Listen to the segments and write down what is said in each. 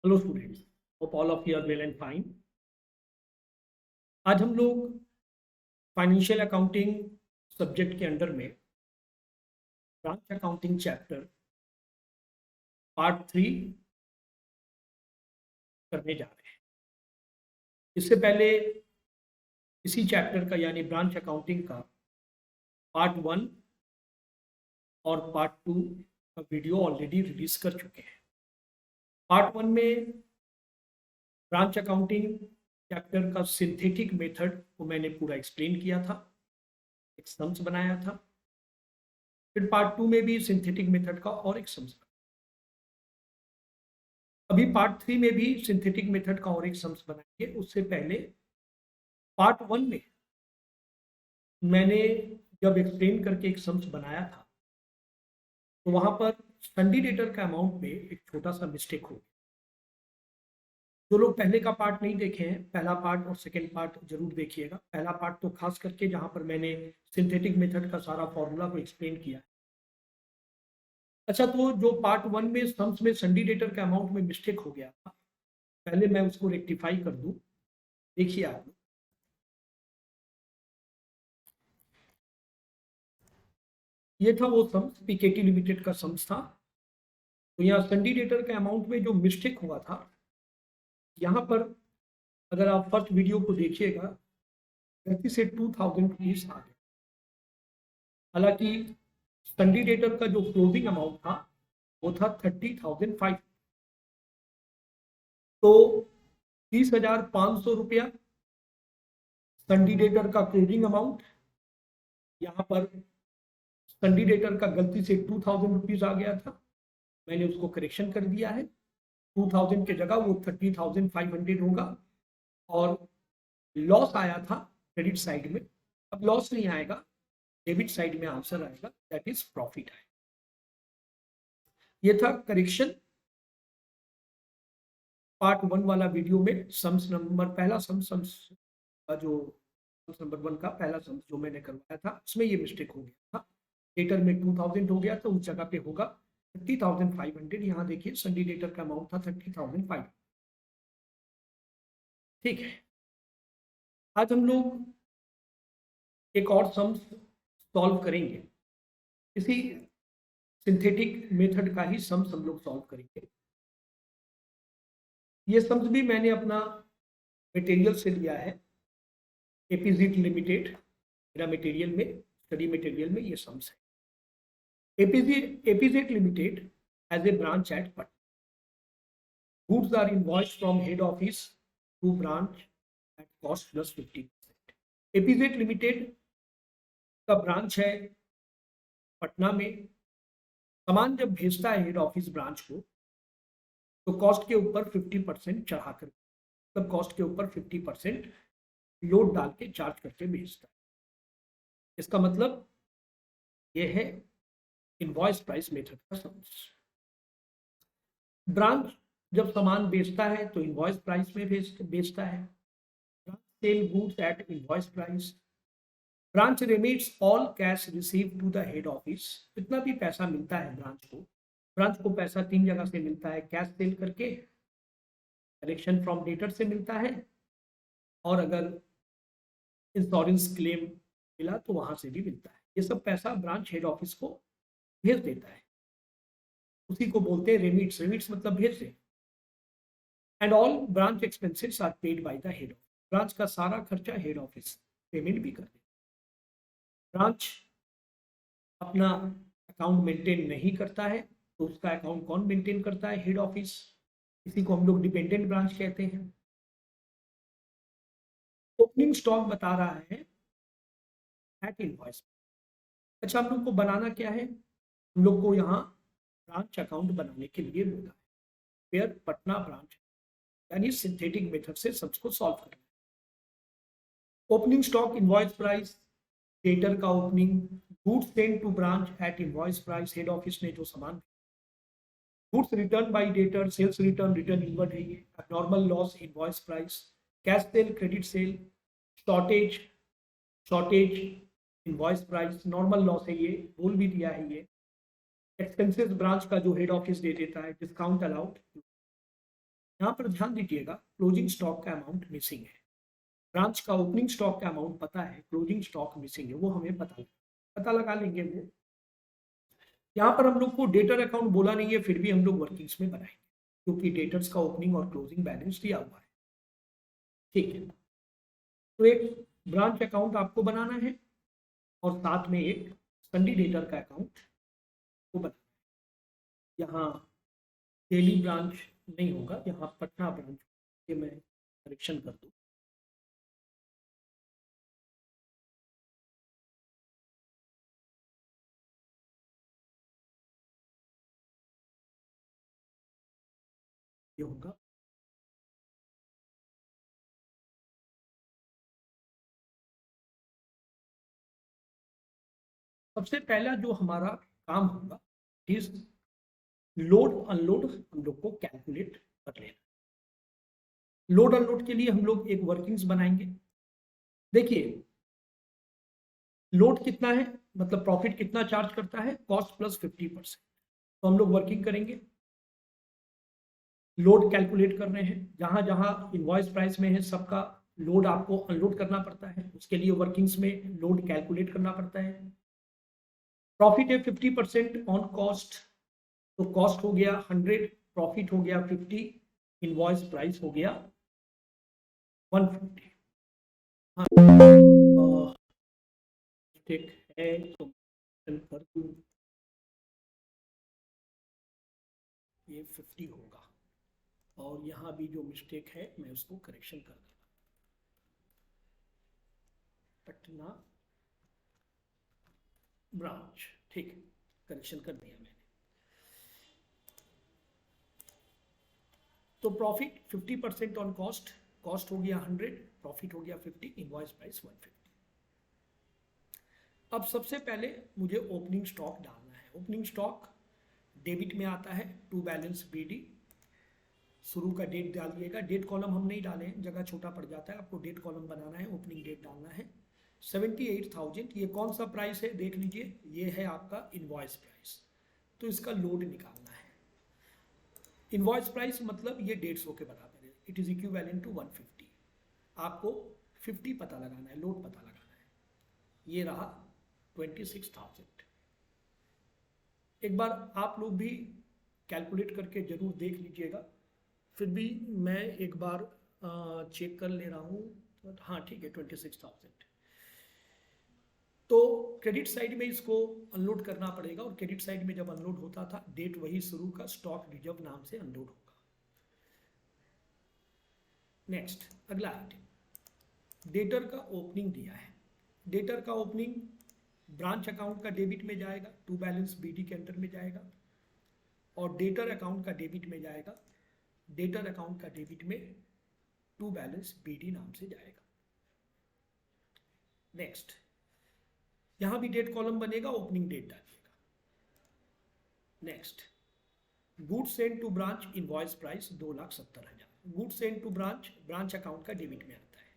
Hello students, hope all of you are well and fine. आज हम लोग financial accounting subject के under में ब्रांच अकाउंटिंग चैप्टर पार्ट 3 करने जा रहे हैं। इससे पहले इसी चैप्टर का यानी ब्रांच अकाउंटिंग का पार्ट 1 और पार्ट 2 का वीडियो ऑलरेडी रिलीज कर चुके हैं। पार्ट 1 में ब्रांच अकाउंटिंग चैप्टर का सिंथेटिक मेथड को मैंने पूरा एक्सप्लेन किया था, एक सम्स बनाया था। फिर पार्ट 2 में भी सिंथेटिक मेथड का और एक सम्स बनाया। अभी पार्ट 3 में भी सिंथेटिक मेथड का और एक सम्स बनाएंगे। उससे पहले पार्ट 1 में मैंने जब एक्सप्लेन करके एक सम्स बनाया था तो वहां पर सन्डी डेटर का अमाउंट में एक छोटा सा मिस्टेक हो गया। जो लोग पहले का पार्ट नहीं देखे हैं, पहला पार्ट और सेकेंड पार्ट जरूर देखिएगा। पहला पार्ट तो खास करके जहां पर मैंने सिंथेटिक मेथड का सारा फॉर्मूला को एक्सप्लेन किया है। अच्छा, तो जो पार्ट 1 में सम्स में सन्डी डेटर के अमाउंट में मिस्टेक हो गया था, पहले मैं उसको रेक्टिफाई कर दूं। देखिए आप लोग, ये था वो सम्स, पीकेटी लिमिटेड का सम्स था। तो यहाँ सन्डी डेटर के अमाउंट में जो मिस्टेक हुआ था, यहाँ पर अगर आप फर्स्ट वीडियो को देखिएगा, गलती से 2000 रुपीज आ गया। हालांकि सन्डी डेटर का जो क्लोजिंग अमाउंट था वो था 30,500। तो 30,500 रुपया सन्डी डेटर का क्लोजिंग अमाउंट, यहाँ पर सन्डी डेटर का गलती से 2000 रुपीज आ गया था। मैंने उसको करेक्शन कर दिया है, 2000 के जगह वो 30,500 होगा। और लॉस आया था क्रेडिट साइड में, अब लॉस नहीं आएगा, डेबिट साइड में आंसर आएगा, दैट इज प्रॉफिट है। ये था करेक्शन पार्ट 1 वाला वीडियो में। सम्स नंबर पहला सम्स का जो सम्स नंबर 1 का पहला सम्स जो मैंने करवाया था, उसमें ये मिस्टेक हो गया था। डेटर में 2000 हो गया, तो उस जगह पे होगा 30,500। यहाँ देखिए सन्डी डेटर का अमाउंट था 30,500। ठीक है, आज हम लोग एक और सम्स सॉल्व करेंगे। इसी सिंथेटिक मेथड का ही सम्स हम लोग सॉल्व करेंगे। ये सम्स भी मैंने अपना मटेरियल से लिया है, एपीजेड लिमिटेड। मेरा मटेरियल में, स्टडी मटेरियल में ये सम्स है। APZ limited as a branch at Patna, goods are invoiced from head office to branch at cost plus 50%। एपीजेड limited का ब्रांच है पटना में। सामान जब भेजता है हेड ऑफिस ब्रांच को, तो कॉस्ट के ऊपर 50% चढ़ाकर, मतलब कॉस्ट के ऊपर 50% लोड डाल के चार्ज करके भेजता है। इसका मतलब यह है इनवॉइस प्राइस मेथड का समझ। ब्रांच जब सामान बेचता है तो इनवॉइस प्राइस में बेचता है। Branch sell goods at invoice price. Branch remits all cash receive to the head office. जितना भी पैसा मिलता है ब्रांच को पैसा 3 जगह से मिलता है। कैश सेल करके, कलेक्शन फ्रॉम डेटर से मिलता है, और अगर इंश्योरेंस क्लेम मिला तो वहां से भी मिलता है। ये सब पैसा ब्रांच हेड ऑफिस को भेज देता है, उसी को बोलते हैं रेमिट्स। रेमिट्स मतलब भेज दे। And all branch expenses are paid by the head office. Branch का सारा खर्चा हेड ऑफिस पेमेंट भी कर देता। ब्रांच अपना अकाउंट मेंटेन नहीं करता है, तो उसका अकाउंट कौन मेंटेन करता है? Head office. इसी को हम लोग डिपेंडेंट ब्रांच कहते हैं। ओपनिंग स्टॉक बता रहा है एट इनवॉइस। अच्छा, हम लोग को बनाना क्या है? हम लोग को यहाँ ब्रांच अकाउंट बनाने के लिए बोला है, वेयर पटना ब्रांच, यानी सिंथेटिक मेथड से सबको सॉल्व करना है। Opening stock, invoice price, debtor का opening, goods send to branch at invoice price. Head office ने जो सामान, goods return by debtor, sales return, return inward है ये। Normal loss, invoice price. Cash sale, credit sale. Shortage, shortage invoice price. Normal loss है ये, बोल भी दिया है ये। एक्सपेंसेस ब्रांच का जो हेड ऑफिस दे देता है। डिस्काउंट अलाउड, यहाँ पर ध्यान दीजिएगा, क्लोजिंग स्टॉक का अमाउंट मिसिंग है। ब्रांच का ओपनिंग स्टॉक का अमाउंट पता है, क्लोजिंग स्टॉक मिसिंग है, वो हमें पता लगा लेंगे वो। यहाँ पर हम लोग को डेटर अकाउंट बोला नहीं है, फिर भी हम लोग वर्किंग्स में बनाएंगे क्योंकि डेटर्स का ओपनिंग और क्लोजिंग बैलेंस दिया हुआ है। ठीक है, तो एक ब्रांच अकाउंट आपको बनाना है और साथ में एक सन्डी डेटर का अकाउंट को बनाना है। यहाँ दिल्ली ब्रांच नहीं होगा, यहाँ पटना ब्रांच, ये मैं करेक्शन कर दूँ। ये होगा सबसे पहला जो हमारा काम होगा इस लोड अनलोड हम लोग को कैलकुलेट कर लेना। लोड अनलोड के लिए हम लोग एक वर्किंग्स बनाएंगे। देखिए लोड कितना है, मतलब प्रॉफिट कितना चार्ज करता है, कॉस्ट प्लस 50%। तो हम लोग वर्किंग करेंगे, लोड कैलकुलेट कर रहे हैं, जहां जहां इनवॉइस प्राइस में है सबका लोड आपको अनलोड करना पड़ता है, उसके लिए वर्किंग्स में लोड कैलकुलेट करना पड़ता है। प्रॉफिट है 50% ऑन कॉस्ट, तो कॉस्ट हो गया 100, प्रॉफिट हो गया 50, इनवॉइस प्राइस हो गया 150। हाँ ठीक है, तो कर दूं, ये 50 होगा और यहाँ भी जो मिस्टेक है मैं उसको करेक्शन कर दूंगा। पटना ब्रांच, ठीक, करेक्शन कर दिया मैंने। तो प्रॉफिट 50% ऑन कॉस्ट, कॉस्ट हो गया 100, प्रॉफिट हो गया 50, इनवॉइस प्राइस 150। अब सबसे पहले मुझे ओपनिंग स्टॉक डालना है। ओपनिंग स्टॉक डेबिट में आता है, टू बैलेंस बीडी, शुरू का डेट डालिएगा। डेट कॉलम हम नहीं डालें, जगह छोटा पड़ जाता है, आपको डेट कॉलम बनाना है, ओपनिंग डेट डालना है 78,000। ये कौन सा प्राइस है देख लीजिए, ये है आपका इनवॉइस प्राइस, तो इसका लोड निकालना है। इनवॉइस प्राइस मतलब ये 150 के बराबर है, इट इज इक्विवेलेंट टू 150। आपको 50 पता लगाना है, लोड पता लगाना है। ये रहा 26,000। एक बार आप लोग भी कैलकुलेट करके जरूर देख लीजिएगा, फिर भी मैं एक बार चेक कर ले रहा हूँ। हाँ ठीक है, 26,000। तो क्रेडिट साइड में इसको अनलोड करना पड़ेगा, और क्रेडिट साइड में जब अनलोड होता था डेट वही शुरू का स्टॉक रिजर्व नाम से अनलोड होगा। नेक्स्ट अगला आइटम, डेटर का ओपनिंग दिया है। डेटर का ओपनिंग ब्रांच अकाउंट का डेबिट में जाएगा, टू बैलेंस बीडी के अंडर में जाएगा, और डेटर अकाउंट का डेबिट में जाएगा, डेटर अकाउंट का डेबिट में टू बैलेंस बीडी नाम से जाएगा। नेक्स्ट यहां भी डेट कॉलम बनेगा, ओपनिंग डेट डालिएगा। Next goods send to branch, invoice price 2,70,000। Goods send to branch, branch account का डेबिट में आता है,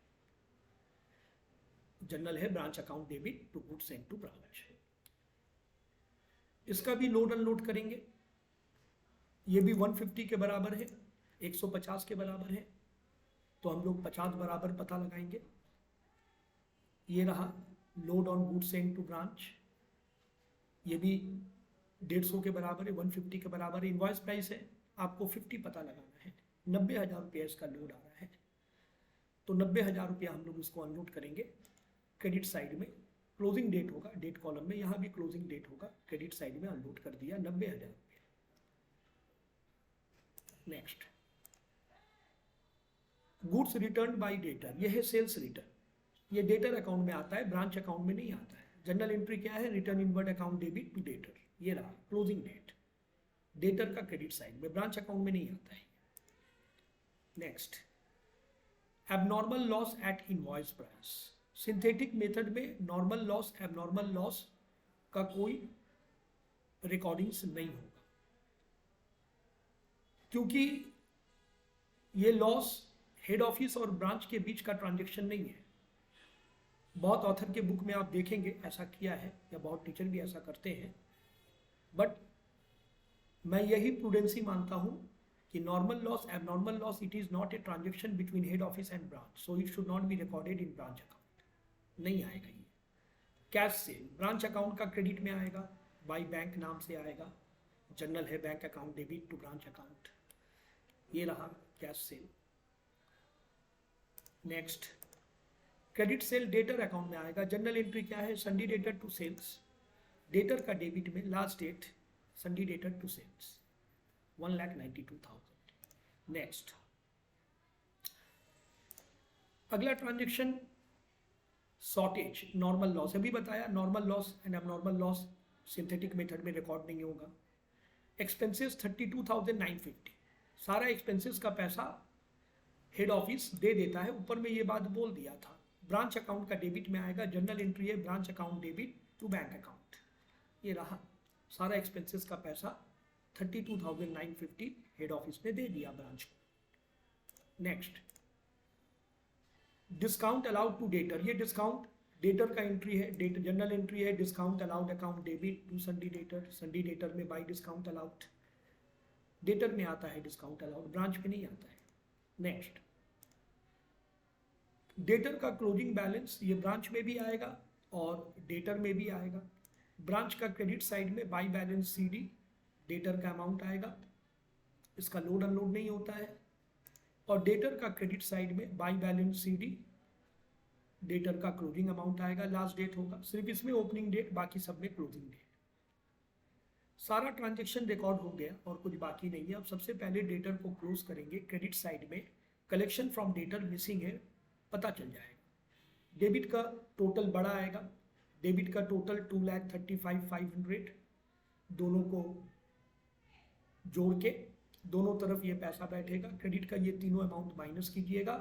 जनरल है branch account debit to goods send to branch. इसका भी लोड अनलोड करेंगे, ये भी 150 के बराबर है, 150 के बराबर है, तो हम लोग 50 बराबर पता लगाएंगे। ये रहा load on goods send to branch, ये भी 150 के बराबर है, 150 के बराबर है। इनवॉइस प्राइस है, आपको 50 पता लगाना है, 90,000 रुपया इसका लोड आ रहा है, तो 90,000 रुपया हम लोग इसको अनलोड करेंगे क्रेडिट साइड में। क्लोजिंग डेट होगा डेट कॉलम में, यहाँ भी क्लोजिंग डेट होगा, क्रेडिट साइड में अनलोड कर दिया 90,000 रुपया। Next goods return by debtor, यह है सेल्स रिटर्न, ये डेटर अकाउंट में आता है, ब्रांच अकाउंट में नहीं आता है। जनरल एंट्री क्या है, return inward account debit to debtor, ये रहा क्लोजिंग डेट, डेटर का क्रेडिट साइड में, ब्रांच अकाउंट में नहीं आता है। Next abnormal loss at invoice price, synthetic method में नॉर्मल लॉस एबनॉर्मल लॉस का कोई रिकॉर्डिंग्स नहीं होगा, क्योंकि ये लॉस हेड ऑफिस और ब्रांच के बीच का ट्रांजेक्शन नहीं है। बहुत ऑथर के बुक में आप देखेंगे ऐसा किया है, या बहुत टीचर भी ऐसा करते हैं, बट मैं यही प्रूडेंसी मानता हूं कि normal loss, abnormal loss, it is not a transaction between head office and branch, so it should not be recorded in branch account, नहीं आएगा ये। कैश सेल ब्रांच अकाउंट का क्रेडिट में आएगा, बाई बैंक नाम से आएगा, जनरल है bank account debit to branch account, ये रहा cash sale. Next credit sale debtor account में आएगा। जनरल एंट्री क्या है, sundry debtor to sales, debtor का डेबिट में last date sundry debtor to sales 1,92,000। Next अगला ट्रांजेक्शन शॉर्टेज, नॉर्मल लॉस, अभी बताया normal loss and abnormal loss synthetic method में रिकॉर्ड नहीं होगा। एक्सपेंसेस 32,950, सारा एक्सपेंसेस का पैसा हेड ऑफिस दे देता है, ऊपर में ये बात बोल दिया था। ब्रांच अकाउंट का डेबिट में आएगा, जनरल एंट्री है branch account debit to bank account, ये रहा सारा एक्सपेंसेस का पैसा 32,950 हेड ऑफिस ने दे दिया ब्रांच को। Next discount allowed to debtor, ये डिस्काउंट डेटर का एंट्री है, डेट जनरल एंट्री है discount allowed account debit to sundry debtor, sundry debtor में बाई डिस्काउंट अलाउड, डेटर में आता है डिस्काउंट अलाउड, ब्रांच में नहीं आता है। नेक्स्ट डेटर का क्लोजिंग बैलेंस, ये ब्रांच में भी आएगा और डेटर में भी आएगा। ब्रांच का क्रेडिट साइड में बाई बैलेंस सीडी, डेटर का अमाउंट आएगा, इसका लोड अनलोड नहीं होता है, और डेटर का क्रेडिट साइड में बाई बैलेंस सीडी, डेटर का क्लोजिंग अमाउंट आएगा, लास्ट डेट होगा, सिर्फ इसमें ओपनिंग डेट, बाकी सब में क्लोजिंग डेट। सारा ट्रांजेक्शन रिकॉर्ड हो गया और कुछ बाकी नहीं है। अब सबसे पहले डेटर को क्लोज करेंगे, क्रेडिट साइड में कलेक्शन फ्रॉम डेटर मिसिंग है, पता चल जाएगा। डेबिट का टोटल बड़ा आएगा, डेबिट का टोटल 2,35,500, दोनों को जोड़ के दोनों तरफ ये पैसा बैठेगा। क्रेडिट का ये तीनों अमाउंट माइनस कीजिएगा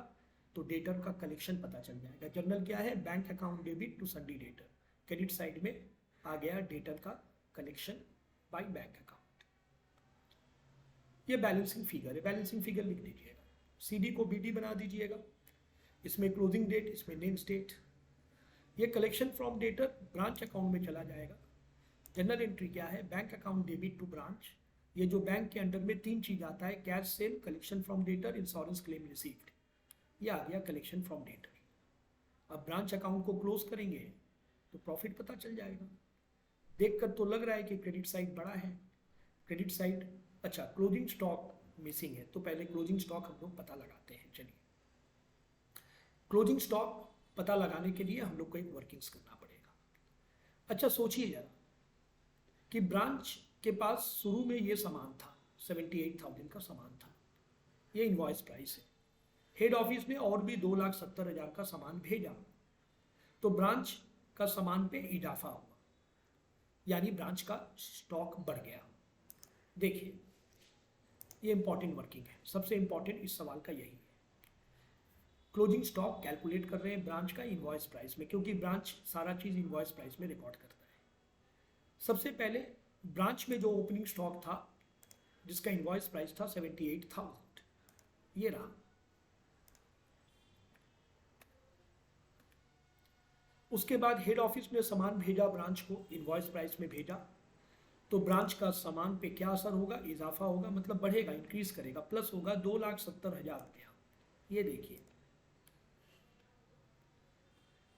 तो डेटर का कलेक्शन पता चल जाएगा। जनरल क्या है, bank account debit to sundry debtor, credit side में आ गया डेटर का कलेक्शन बाय बैंक अकाउंट। ये बैलेंसिंग फिगर है, बैलेंसिंग फिगर लिख दीजिएगा, सीडी को बीडी बना दीजिएगा, इसमें क्लोजिंग डेट, इसमें नेम स्टेट। ये collection from debtor branch account में चला जाएगा। जनरल एंट्री क्या है, bank account debit to branch, ये जो बैंक के अंडर में तीन चीज आता है, cash cell, collection from debtor, insurance claim received, ये आ गया कलेक्शन फ्रॉम डेटर। अब ब्रांच अकाउंट को क्लोज करेंगे तो प्रॉफिट पता चल जाएगा। देखकर तो लग रहा है कि क्रेडिट साइड बड़ा है, क्रेडिट साइड, अच्छा क्लोजिंग स्टॉक मिसिंग है, तो पहले क्लोजिंग स्टॉक हम लोग पता लगाते हैं। चलिए क्लोजिंग स्टॉक पता लगाने के लिए हम लोग को एक वर्किंग्स करना पड़ेगा। अच्छा सोचिए जरा कि ब्रांच के पास शुरू में ये सामान था, 78,000 का सामान था, ये इनवॉइस प्राइस है। हेड ऑफिस ने और भी 2,70,000 का सामान भेजा, तो ब्रांच का सामान पे इजाफा हुआ, यानी ब्रांच का स्टॉक बढ़ गया। देखिए ये इंपॉर्टेंट वर्किंग है, सबसे इंपॉर्टेंट इस सवाल का यही है। क्लोजिंग स्टॉक कैलकुलेट कर रहे हैं ब्रांच का इनवॉइस प्राइस में, क्योंकि ब्रांच सारा चीज इनवॉइस प्राइस में रिकॉर्ड करता है। सबसे पहले ब्रांच में जो ओपनिंग स्टॉक था जिसका इनवॉइस प्राइस था 78,000, ये रहा। उसके बाद हेड ऑफिस ने सामान भेजा ब्रांच को, इनवॉइस प्राइस में भेजा, तो ब्रांच का सामान पे क्या असर होगा, इजाफा होगा, मतलब बढ़ेगा, इंक्रीज करेगा, प्लस होगा 2,70,000 रुपया। ये देखिए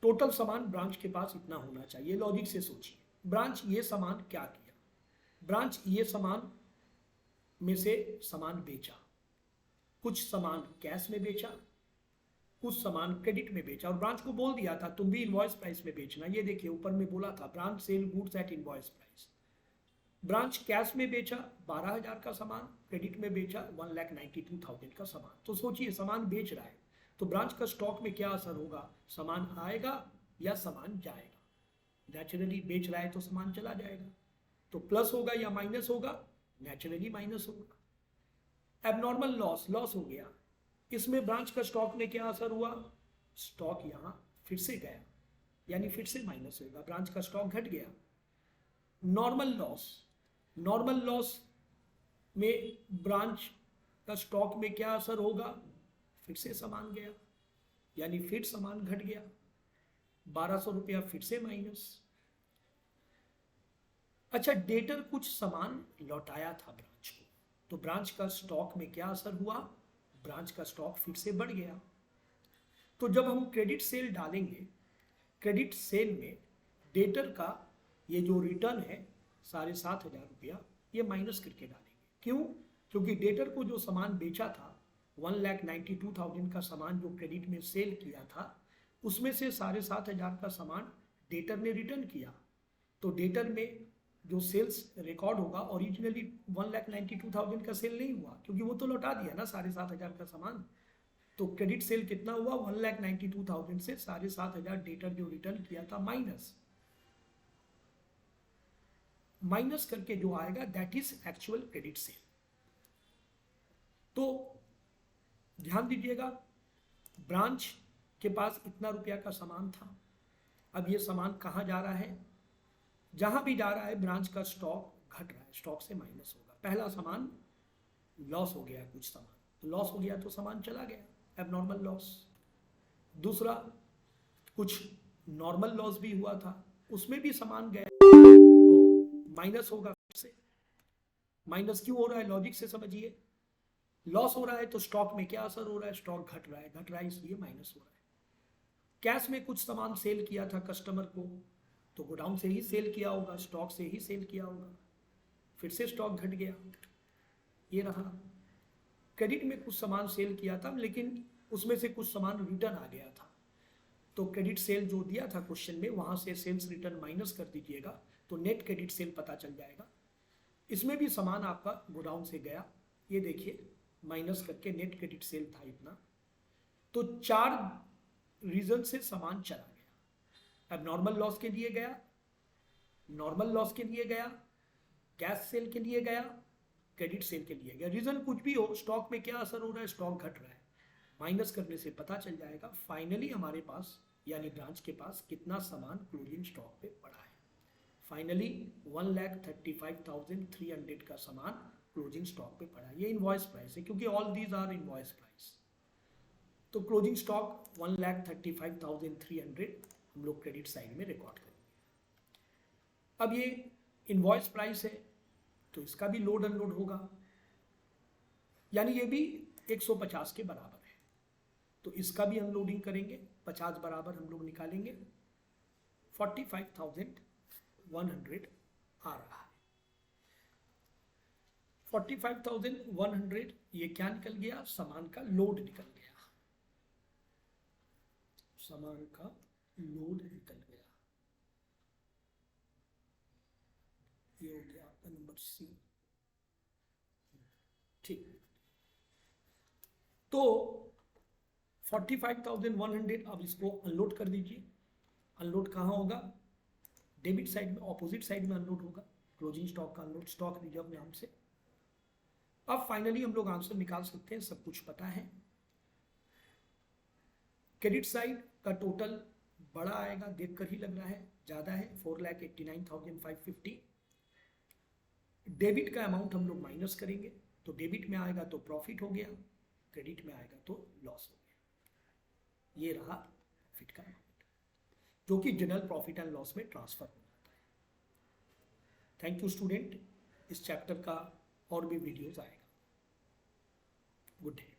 टोटल सामान ब्रांच के पास इतना होना चाहिए। लॉजिक से सोचिए, ब्रांच ये सामान क्या किया, ब्रांच ये सामान में से सामान बेचा, कुछ सामान कैश में बेचा, कुछ सामान क्रेडिट में बेचा, और ब्रांच को बोल दिया था तुम भी इनवॉइस प्राइस में बेचना। ये देखिए ऊपर में बोला था branch sell goods at invoice price. Branch cash में बेचा 12,000 का सामान, क्रेडिट में बेचा 1,92,000 का सामान। तो सोचिए सामान बेच रहा है तो ब्रांच का स्टॉक में क्या असर होगा, सामान आएगा या सामान जाएगा। नेचुरली बेच रहा है तो सामान चला जाएगा, तो प्लस होगा या माइनस होगा, नेचुरली माइनस होगा। एबनॉर्मल लॉस, लॉस हो गया, इसमें ब्रांच का स्टॉक में क्या असर हुआ, स्टॉक यहां फिर से गया, यानी फिर से माइनस होगा, ब्रांच का स्टॉक घट गया। नॉर्मल लॉस, नॉर्मल लॉस में ब्रांच का स्टॉक में क्या असर होगा, फिर से सामान गया, यानी फिर सामान घट गया, 1,200 रुपया फिर से माइनस। अच्छा डेटर कुछ सामान लौटाया था ब्रांच को, तो ब्रांच का स्टॉक में क्या असर हुआ, ब्रांच का स्टॉक फिर से बढ़ गया। तो जब हम क्रेडिट सेल डालेंगे, क्रेडिट सेल में डेटर का ये जो रिटर्न है 7,500 रुपया, ये माइनस करके डालेंगे। क्यों? क्योंकि डेटर को जो सामान बेचा था 1,92,000 का सामान जो क्रेडिट में सेल किया था, उसमें से 7,500 का सामान डेटर ने रिटर्न किया। तो डेटर में जो सेल्स रिकॉर्ड होगा, ओरिजिनली 1,92,000 का सेल नहीं हुआ, क्योंकि वो तो लौटा दिया ना 7,500 का सामान। तो क्रेडिट सेल कितना हुआ, 1,92,000 से 7,500 डेटर जो रिटर्न किया था माइनस करके जो आएगा that is actual credit sale. तो ध्यान दीजिएगा, ब्रांच के पास इतना रुपया का सामान था। अब ये सामान कहाँ जा रहा है, जहां भी जा रहा है ब्रांच का स्टॉक घट रहा है, स्टॉक से माइनस होगा। पहला सामान लॉस हो गया, कुछ सामान तो लॉस हो गया, तो सामान चला गया, एबनॉर्मल लॉस। दूसरा कुछ नॉर्मल लॉस भी हुआ था, उसमें भी सामान गया, तो माइनस होगा फिर से। माइनस क्यों हो रहा है, लॉजिक से समझिए। लॉस हो रहा है तो स्टॉक में क्या असर हो रहा है, स्टॉक घट रहा है इसलिए माइनस हो रहा है। कैश में कुछ सामान सेल किया था कस्टमर को, तो गोडाउन से ही सेल किया होगा, स्टॉक से ही सेल किया होगा, फिर से स्टॉक घट गया, ये रहा। क्रेडिट में कुछ सामान सेल किया था, लेकिन उसमें से कुछ सामान रिटर्न आ गया था, तो क्रेडिट सेल जो दिया था क्वेश्चन में, वहां से सेल्स रिटर्न माइनस कर दीजिएगा तो नेट क्रेडिट सेल पता चल जाएगा। इसमें भी सामान आपका गोडाउन से गया, ये देखिए माइनस करके नेट क्रेडिट सेल था इतना। तो 4 रीजन से सामान चला गया। अब नॉर्मल लॉस के लिए गया, नॉर्मल लॉस के लिए गया, कैश सेल के लिए गया, क्रेडिट सेल के लिए गया। रीजन कुछ भी हो, स्टॉक में क्या असर हो रहा है, स्टॉक घट रहा है, माइनस करने से पता चल जाएगा फाइनली हमारे पास यानी ब्रांच के पास कितना सामान क्लोजिंग स्टॉक पे पड़ा है। फाइनली 1,35,300 का सामान क्लोजिंग स्टॉक पे पड़ा है। ये इनवॉइस प्राइस है, क्योंकि all these are invoice price. तो क्लोजिंग स्टॉक 1,35,300 हम लोग क्रेडिट साइड में रिकॉर्ड करेंगे। अब ये इनवॉइस प्राइस है, तो इसका भी लोड अनलोड होगा, यानी ये भी 150 के बराबर है, तो इसका भी अनलोडिंग करेंगे। 50 बराबर हम लोग निकालेंगे, 45,100 आ रहा है। 45,100 ये क्या निकल गया, सामान का लोड निकल गया, सामान का लोड निकल गया। ये हो गया आपका नंबर सी। ठीक, तो 45,100 अब इसको अनलोड कर दीजिए। अनलोड कहाँ होगा, डेबिट साइड में, ऑपोजिट साइड में अनलोड होगा। क्लोजिंग स्टॉक का अनलोड स्टॉक रिजर्व नाम से। अब फाइनली हम लोग आंसर निकाल सकते हैं, सब कुछ पता है। क्रेडिट साइड का टोटल बड़ा आएगा, देखकर ही लग रहा है ज्यादा है, 4,89,550। डेबिट का अमाउंट हम लोग माइनस करेंगे, तो डेबिट में आएगा तो प्रॉफिट हो गया, क्रेडिट में आएगा तो लॉस हो गया। ये रहा प्रॉफिट का अमाउंट, जो कि जनरल प्रॉफिट एंड लॉस में ट्रांसफर हो जाता है। थैंक यू स्टूडेंट, इस चैप्टर का और भी वीडियोस आएगा। Good day.